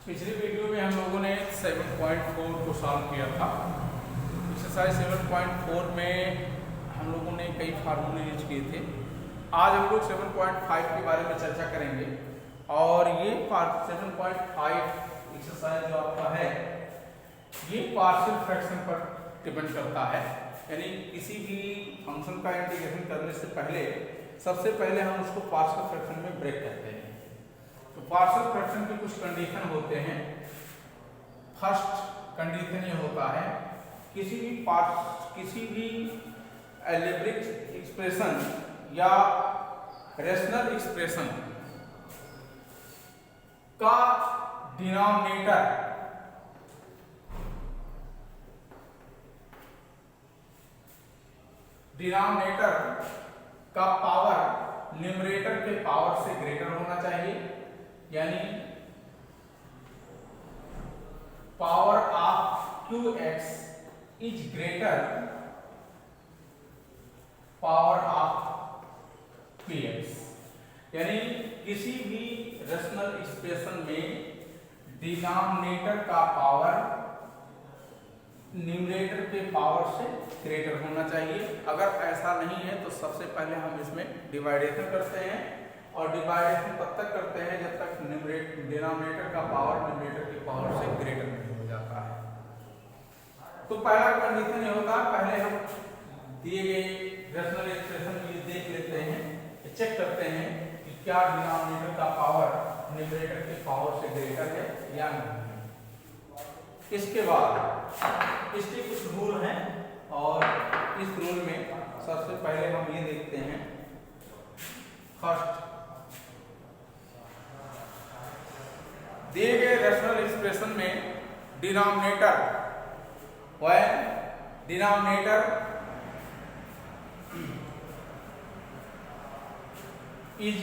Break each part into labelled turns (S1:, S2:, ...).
S1: पिछले वीडियो में हम लोगों ने 7.4 को सॉल्व किया था। एक्सरसाइज 7.4 में हम लोगों ने कई फार्मूले यूज किए थे। आज हम लोग 7.5 के बारे में चर्चा करेंगे और ये 7.5 एक्सरसाइज जो आपका है ये पार्शियल फ्रैक्शन पर डिपेंड करता है। यानी किसी भी फंक्शन का इंटीग्रेशन करने से पहले सबसे पहले हम उसको पार्शियल फ्रैक्शन में ब्रेक करते हैं। तो पार्शियल फ्रैक्शन के कुछ कंडीशन होते हैं। फर्स्ट कंडीशन ये होता है किसी भी अलजेब्रिक एक्सप्रेशन या रेशनल एक्सप्रेशन का डिनोमिनेटर का पावर न्यूमरेटर के पावर से ग्रेटर होना चाहिए। यानी power of QX is greater power of PX। यानी किसी भी रेशनल एक्सप्रेशन में डिनोमिनेटर का पावर न्यूमरेटर के पावर से ग्रेटर होना चाहिए। अगर ऐसा नहीं है तो सबसे पहले हम इसमें डिवाइडेशन करते हैं और डिवाइडेशन तब तक करते हैं जब तक डिनोमिनेटर का पावर न्यूमरेटर के पावर से ग्रेटर नहीं हो जाता है। तो पहला कंडीशन ये होता है, पहले हम दिए गए रेशनल एक्सप्रेशन को देख लेते हैं, चेक करते हैं कि क्या डिनोमिनेटर का पावर न्यूमरेटर के पावर से ग्रेटर है या नहीं। इसके बाद इसके कुछ रूल हैं और इस रूल में सबसे पहले हम ये देखते हैं। फर्स्ट, दिए गए रेशनल एक्सप्रेशन में denominator is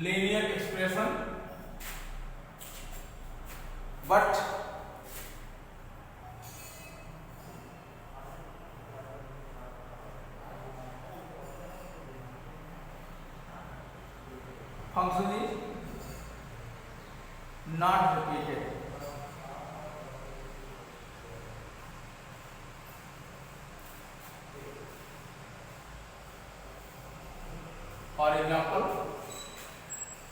S1: linear expression but function is not repeated। For example,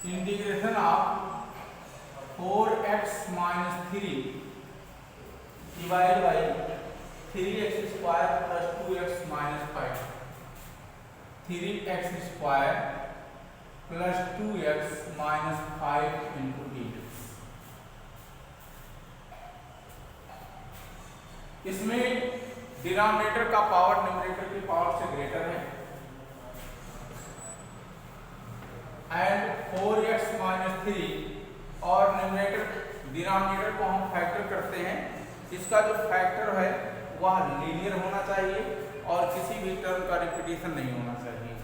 S1: integration of 4x minus 3 divide by 3x square plus 2x minus 5। 3x square plus 2x minus 5 into dx। इसमें denominator का power numerator की power से greater है and 4x minus 3 और denominator को हम factor करते हैं। इसका जो फैक्टर है वह लीनियर होना चाहिए और किसी भी टर्म का रिपीटिशन नहीं होना चाहिए।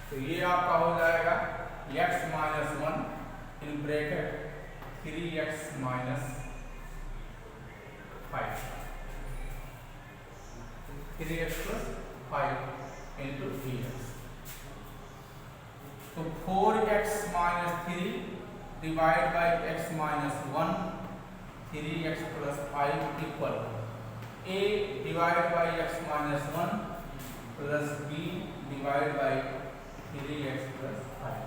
S1: तो ये आपका हो जाएगा x minus 1 in bracket 3x minus 5 3x plus 5 into dx। तो 4x minus 3 divide by x minus 1 3x plus 5 equal a divide by x minus 1 plus b divide by 3x plus 5।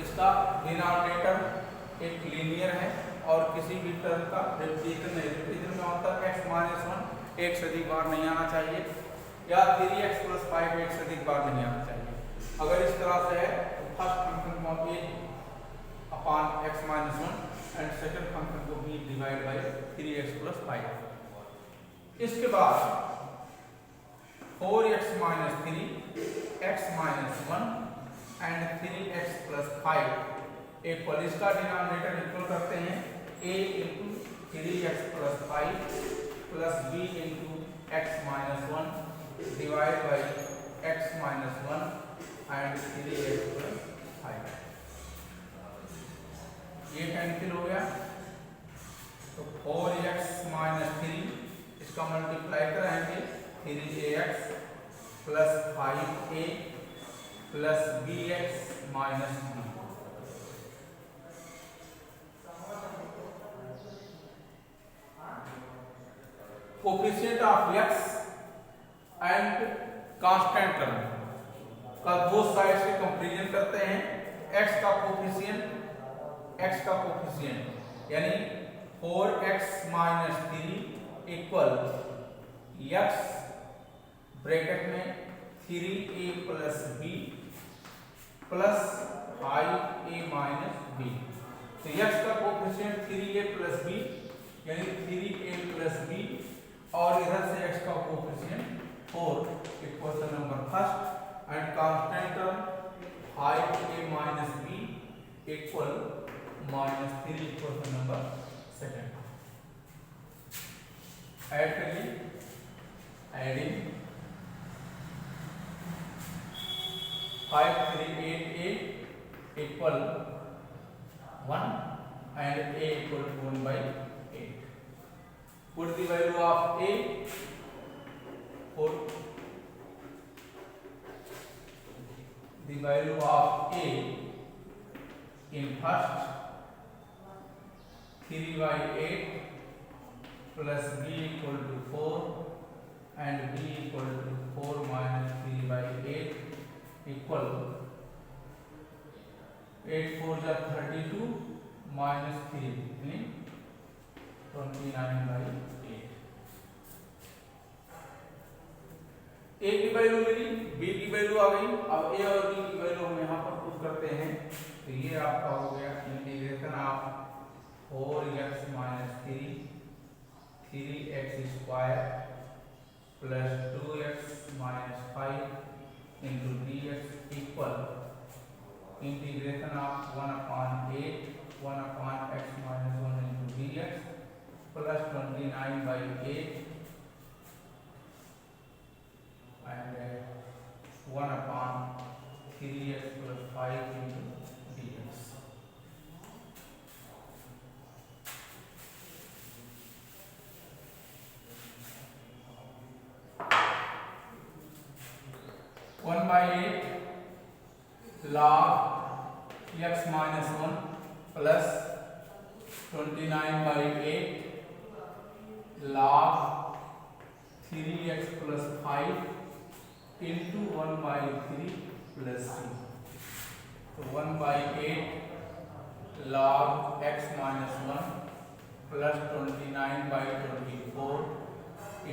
S1: इसका डिनोमिनेटर एक linear है और किसी भी term का repetition नहीं। Repetition का मतलब x माइनस 1 एक से अधिक बार नहीं आना चाहिए या 3x प्लस 5 एक से अधिक बार नहीं आना चाहिए। अगर इस तरह से है तो फर्स्ट फंक्शन को a upon x minus 1 and second function को b divide by 3x plus 5। इसके बाद 4x minus 3 x minus 1 and 3x plus 5 equal, इसका डिनोमिनेटर इक्वल करते हैं a into 3x plus 5 plus b into x minus 1 divide by x minus 1 and 3x plus 5। ये cancel हो गया तो 4x minus 3 इसका मल्टीप्लाई कराएंगे 3ax plus 5a plus bx minus b। Coefficient of x and constant term का दो side से comparison करते हैं। x का कोफिशिएंट यानी 4x minus 3 equal x bracket में 3a plus b plus 5a minus b। तो x का कोफिशिएंट 3a प्लस b यानी 3a प्लस b और इधर से x का coefficient 4 equation number first and constant term 5a minus b equal minus 3 equation number second. Add करिए, adding 5 3 8a equal 1 and a equal to 1 by 8. Put the value of a for the value of a in first 3 by 8 plus b equal to 4 and b equal to 4 minus 3 by 8 equal 8 4 is 32 minus 3 meaning 29 by 8। a की value मिली, b की value आ गई। अब a और b की value हम यहाँ पर put करते हैं तो ये आपका हो गया integration of 4x minus 3x square plus 2x minus 5 into dx equal integration of 1/8 1/x minus 1 into dx plus 29 by 8 and 1/3x plus 5 into dx। One by 8 log x minus 1 plus 29 by 8 log 3x plus 5 into 1 by 3 plus c। तो 1 by 8 log x minus 1 plus 29 by 24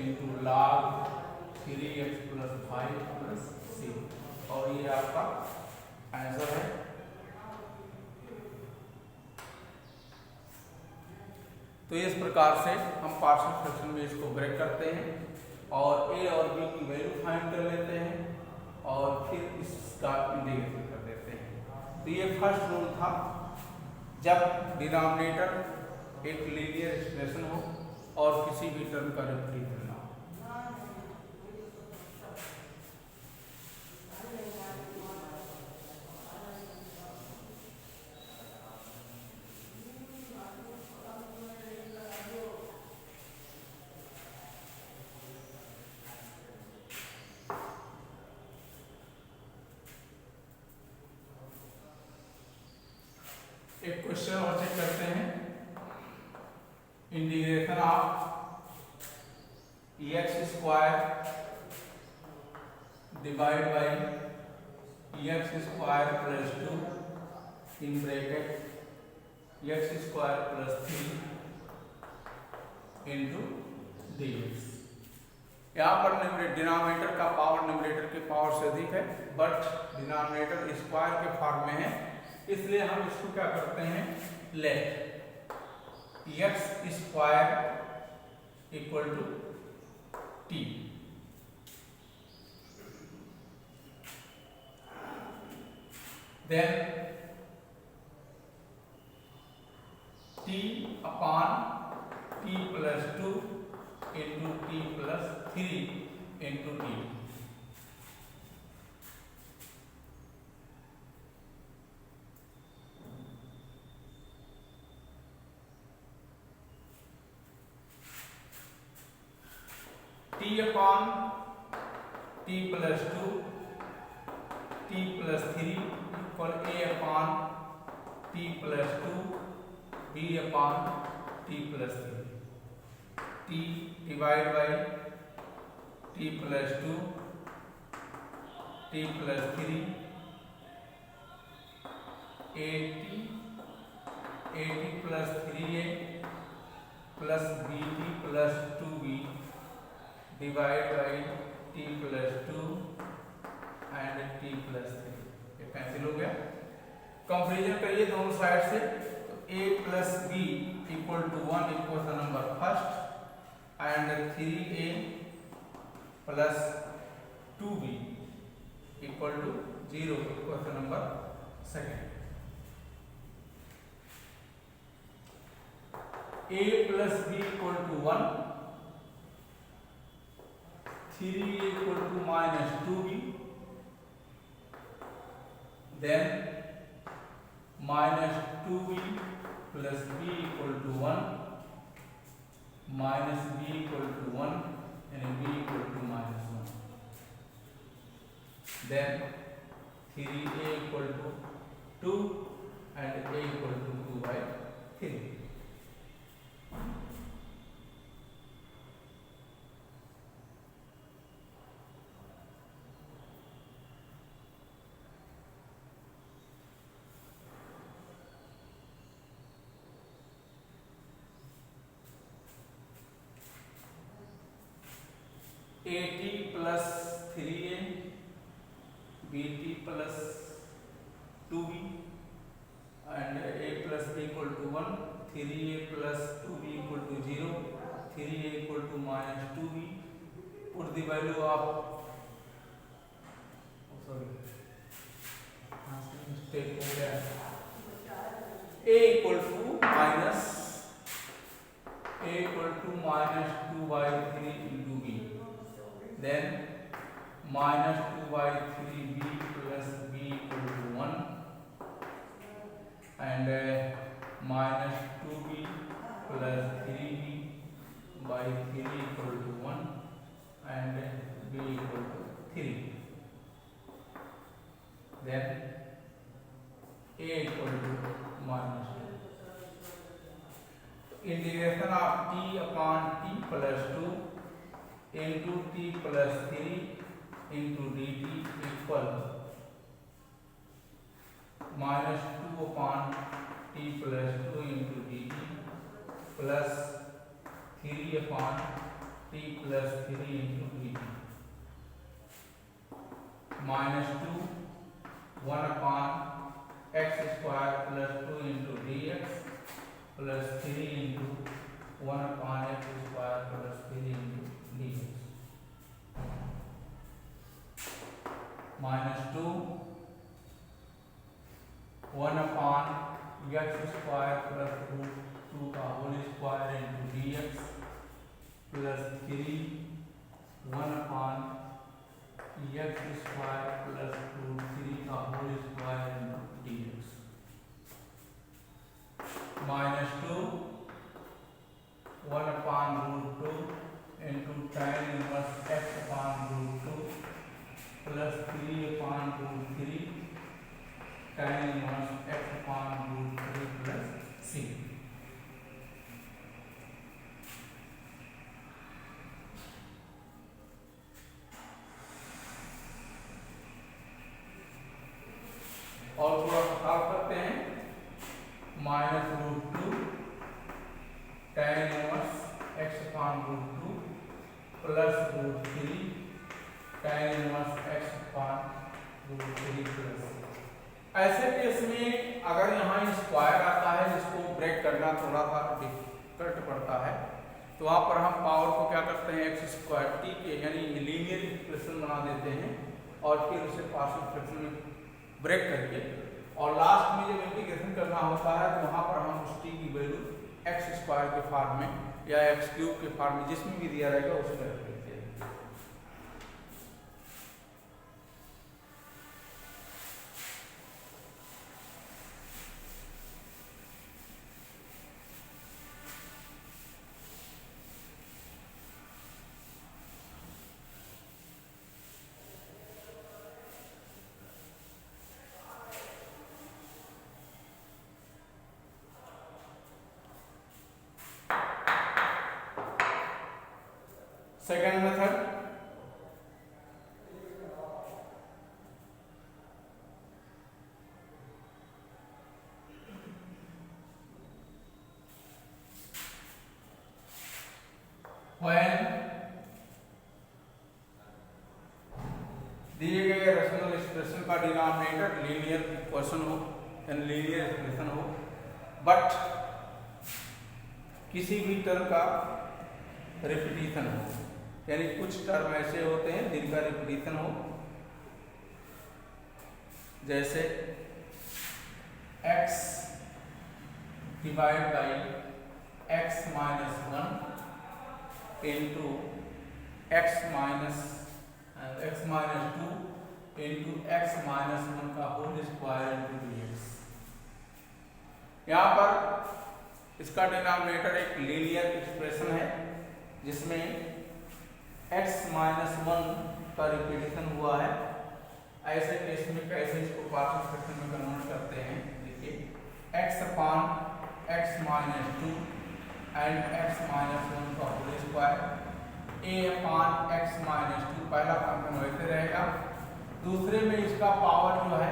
S1: into log 3x plus 5 plus c। और ये आपका answer है। तो इस प्रकार से हम पार्शियल फ्रैक्शन में इसको ब्रेक करते हैं और a और b की वैल्यू फाइंड कर लेते हैं और फिर इसका इंटीग्रेशन कर देते हैं। तो ये फर्स्ट रूल था, जब डिनोमिनेटर एक लीनियर एक्सप्रेशन हो और किसी भी टर्म का रिप्रेजेंटेशन ना हो। एक क्वेश्चन और चेक करते हैं। Integration of x square divide by x square plus 2 in bracket x square plus 3 into D x. यहाँ पर डिनोमिनेटर का पावर न्यूमरेटर के पावर से अधिक है, बट डिनोमिनेटर स्क्वायर के फॉर्म में है, इसलिए हम इसको क्या करते हैं, let x square equal to t. Then t upon t plus 2 into t plus 3 into t. t upon t plus 2 t plus 3 equal a upon t plus 2 b upon t plus 3 t divide by t plus 2 t plus 3 at plus 3a plus bt plus 2b divide by t plus 2 and t plus 3। ये cancel हो गया। Comparison करिए दोनों side से, तो a plus b equal to 1 equal the number first and 3a plus 2b equal to 0 equal the number second. a plus b equal to 1, 3a equal to minus 2b, then minus 2b plus b equal to 1, minus b equal to 1 and b equal to minus 1, then 3a equal to 2 and a equal to 2 by 3। at plus 3a bt plus 2b and a plus b equal to 1, 3a plus 2b equal to 0, 3a equal to minus 2b, put the value of mistake हो गया, a equal to minus 2 by 3 into b, then minus 2 by 3b plus b equal to 1 and minus 2b plus 3b by 3 equal to 1 and b equal to 3, then a equal to minus 2। Integration of t upon t plus 2 into t plus 3 into dt equal minus 2 upon t plus 2 into dt plus 3 upon t plus 3 into dt minus 2 1 upon x square plus 2 into dx plus 3 into 1 upon x square plus 3 into dx minus 2 1 upon x square plus root 2 का whole square into dx plus 3 1 upon x square plus root 3 का whole square into dx minus 2 1 upon root 2 into tan inverse x upon root 2 plus 3 upon root 3 tan inverse x upon root 3 plus c। और थोड़ा सा करते हैं, minus root 2 tan inverse x upon root 2 plus root 3 tan inverse x upon root 3 plus. ऐसे case में अगर यहाँ square आता है जिसको ब्रेक करना थोड़ा सा डिफिकल्ट पड़ता है, तो वहाँ पर हम पावर को क्या करते हैं एक्स स्क्वायर टी के यानी लीनियर एक्सप्रेशन बना देते हैं और फिर उसे पार्शियल फ्रैक्शन में ब्रेक करके और लास्ट में जब इंटीग्रेशन करना होता है तो वहाँ पर हम उस टी की वैल्यू एक्स स्क्वायर के फॉर्म में या एक्स क्यूब के फॉर्म में जिसमें भी दिया रहेगा उसमें रख देते हैं। सेकेंड मेथड, when दिए गए रेशनल एक्सप्रेशन का डिनोमिनेटर लीनियर इक्वेशन हो यानी लीनियर एक्सप्रेशन हो, बट किसी भी टर्म का रिपीटिशन हो, यानी कुछ टर्म ऐसे होते हैं जिनका रिपीटिशन हो, जैसे x divide by x minus 1 into x minus 2 into x minus 1 का होल स्क्वायर इंटू dx। यहाँ पर इसका डिनोमिनेटर एक लीनियर एक्सप्रेशन है जिसमें x माइनस 1 का रिपीटिशन हुआ है। ऐसे केस में कैसे इसको पार्शियल फ्रैक्शन में कन्वर्ट करते हैं, देखिए x upon x minus 2 and x minus 1 का whole square, a upon x minus 2 पहला फंक्शन वैसे रहेगा, दूसरे में इसका पावर जो है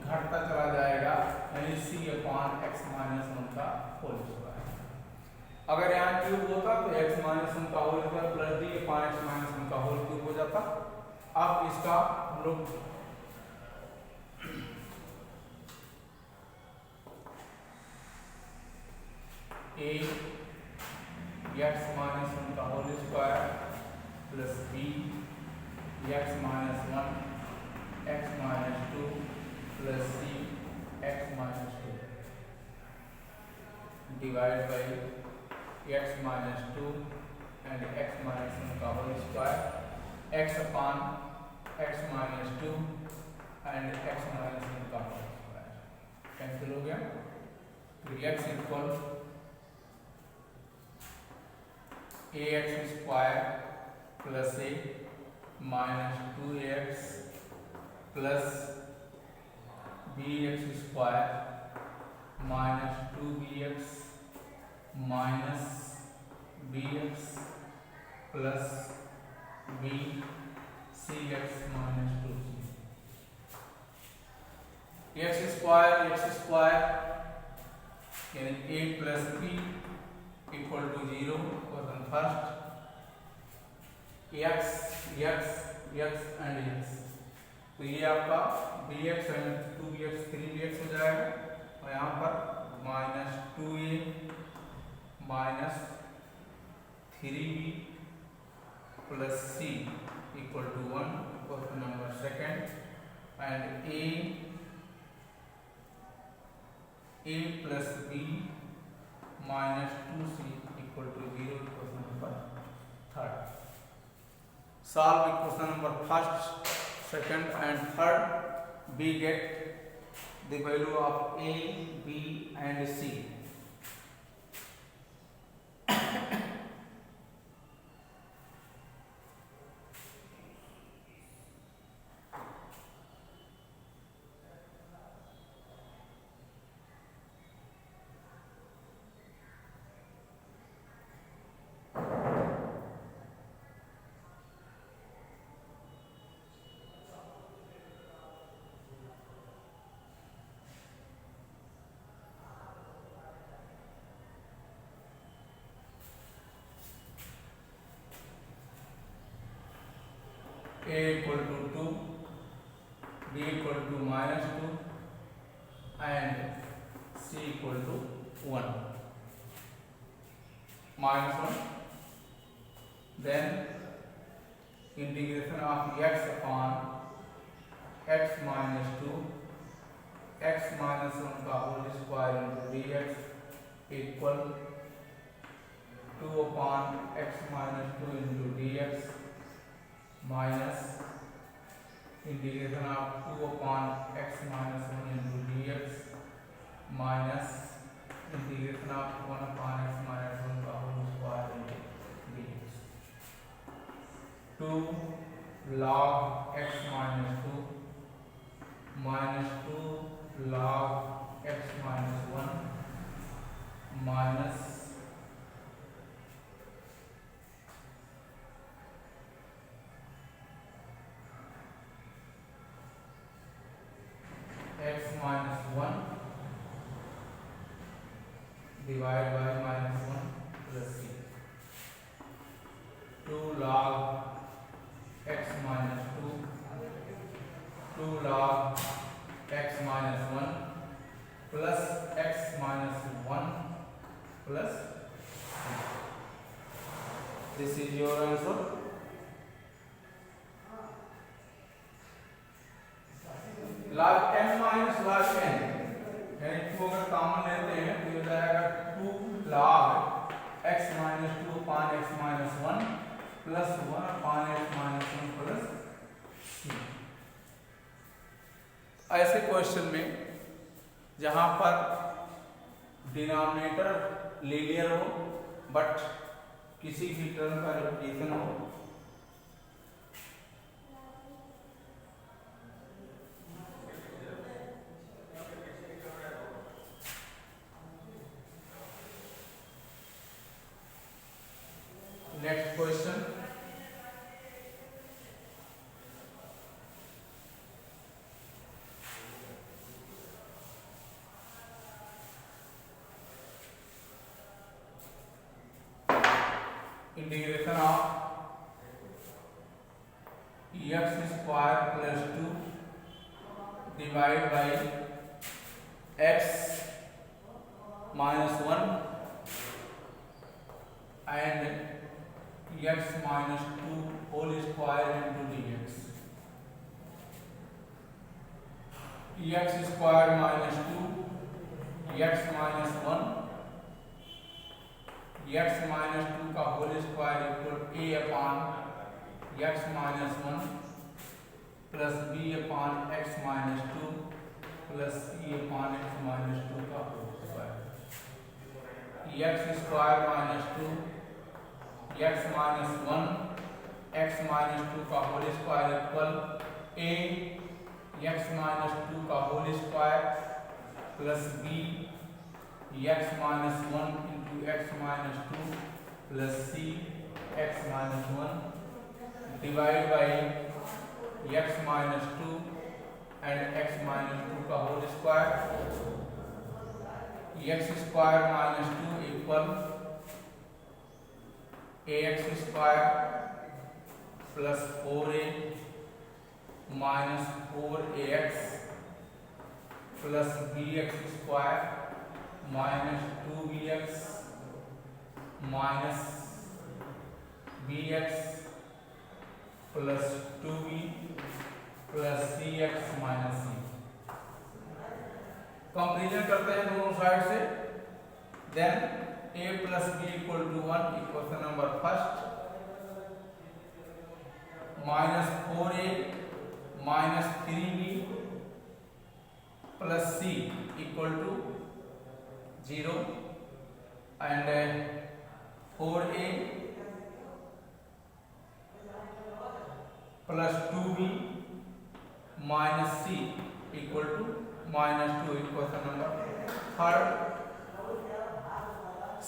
S1: घटता चला जाएगा, यानी c अपॉन x माइनस 1 का होल स्क्वायर। अगर यहाँ क्यूब होता तो x माइनस 1 का whole square plus d upon x minus 1 का होल क्यूब हो जाता। अब इसका हम लोग a x माइनस 1 का whole square plus b x minus 1 x minus 2 plus c x minus 2 divide by x minus 2 and x minus 1 का whole square, x upon x minus 2 and x minus 1 का whole square cancel हो गया। तो x equal ax square plus a minus 2ax plus bx square minus 2bx minus bx plus b cx minus 2c। x square यानी a plus b equal to 0 question first, x and x, तो ये आपका bx and 2bx 3bx हो जाएगा, और यहाँ पर minus 2a minus 3b plus c equal to 1 question number second, and a plus b minus 2c equal to 0 question number third. Solve equation number first, second and third, we get the value of a, b and c। a equal to 2, b equal to minus 2 and c equal to 1 minus 1, then integration of x upon x minus 2 x minus 1 का whole square into dx equal 2 upon x minus 2 into dx minus integration of 2 upon x minus 1 into dx minus integration of 1 upon x minus 1 का whole square into dx। 2 log x minus 2 minus 2 log x minus 1 minus log x minus 2, 2 log x minus 1 plus x minus 1 plus this is your answer. log n minus log n यानी 2 अगर common लेते हैं तो ये हो जाएगा 2 log x minus 2 upon x minus 1 plus 1 upon x minus 1 plus c। ऐसे question में जहां पर डिनोमिनेटर लीनियर हो बट किसी भी टर्म का रिपीटेशन हो, next question integration of x square plus 2 divided by x minus 1 and x minus 2 whole square into dx। x square minus 2 x minus 1 x minus 2 का whole square equal a upon x minus 1 plus b upon x minus 2 plus c upon x minus 2 का whole square. x square minus 2 x minus 1 x minus 2 का whole square equal a x minus 2 का whole square plus b x minus 1 into x minus 2 plus c x minus 1 divided by x minus 2 and x minus 2 का whole square. x square minus 2 equal ax square plus 4a minus 4ax plus bx square minus 2bx minus bx plus 2b plus cx minus c। Comparison करते हैं दोनों side से, then a plus b equal to 1 equation number first minus 4a minus 3b plus c equal to 0 and 4a plus 2b minus c equal to minus 2 equation number third.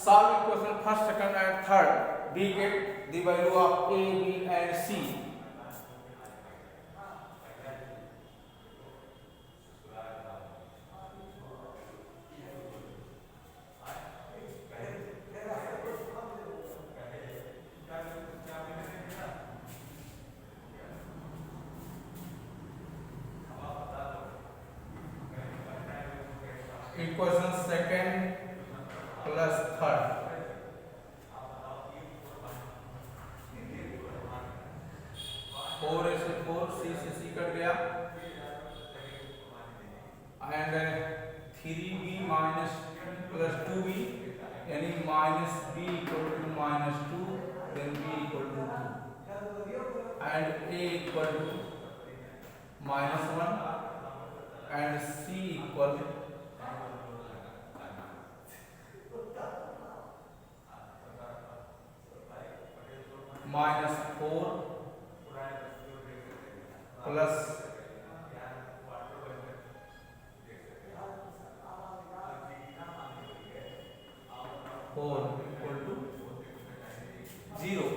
S1: Solve equation first, second and third. We get the value of a, b and c. Equation second plus third, 4 से 4 c से c cut गया and 3b minus plus 2b यानी minus b equal to minus 2 then b equal to 2 and a equal to minus 1 and c equal minus 4 plus 4 equal to 0।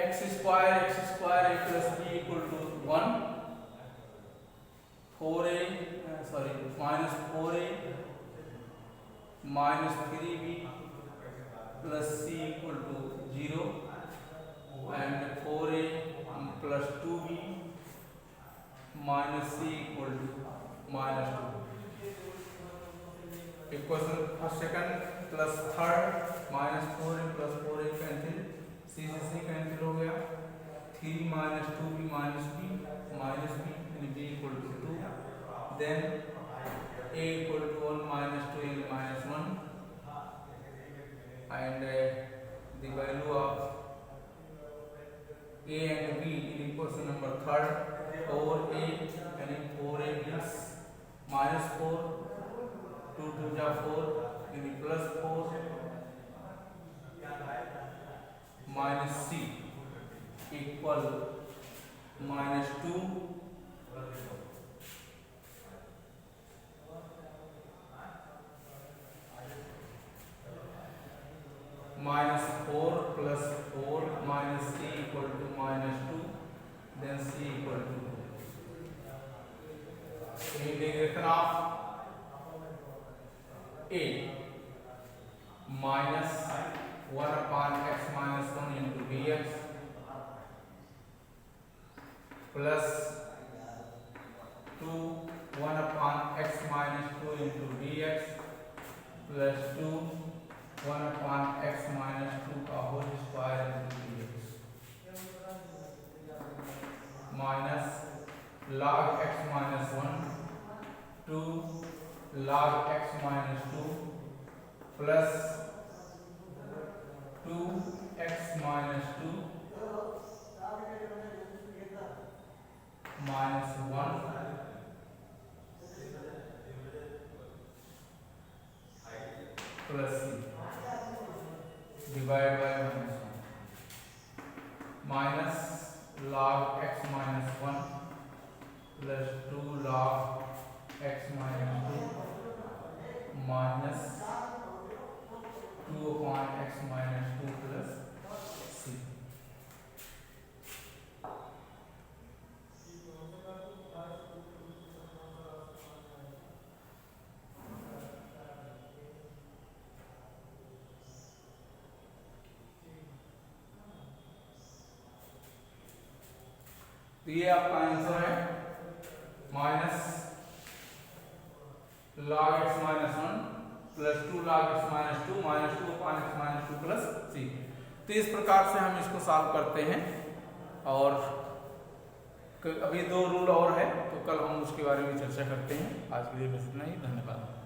S1: X square a plus b equal to 1, minus 4a minus 3b plus c equal to 0 and 4a plus 2b minus c equal to minus 2। Equation first second plus third minus 4a plus 4a cancel, c से c cancel हो गया, 3 minus 2b minus b यानी b equal to 2, then a equal to 1 minus 2 यानी minus 1 and the value of a and b in equation number third 4a यानी 4a plus minus 4, 2 2 जा 4 यानी plus 4 minus c equal minus 2 minus 4 plus 4 minus c equal to minus 2, then c equal to 2. Integration of a minus 1 upon x minus 1 into dx plus 2 1 upon x minus 2 into dx plus 2 1 upon x minus 2 का whole square into dx minus log x minus 1 2 log x minus 2 plus 2 x minus 2 minus 1 plus c divided by minus log x minus 1 plus 2 log x minus 2 minus 2 upon x minus 2 plus c. तो ये आपका answer है minus log x minus 1 plus 2 log x minus 2 minus 2 upon x minus 2 plus c। तो इस प्रकार से हम इसको सॉल्व करते हैं और अभी 2 रूल और है तो कल हम उसके बारे में चर्चा करते हैं। आज के लिए बस इतना ही, धन्यवाद।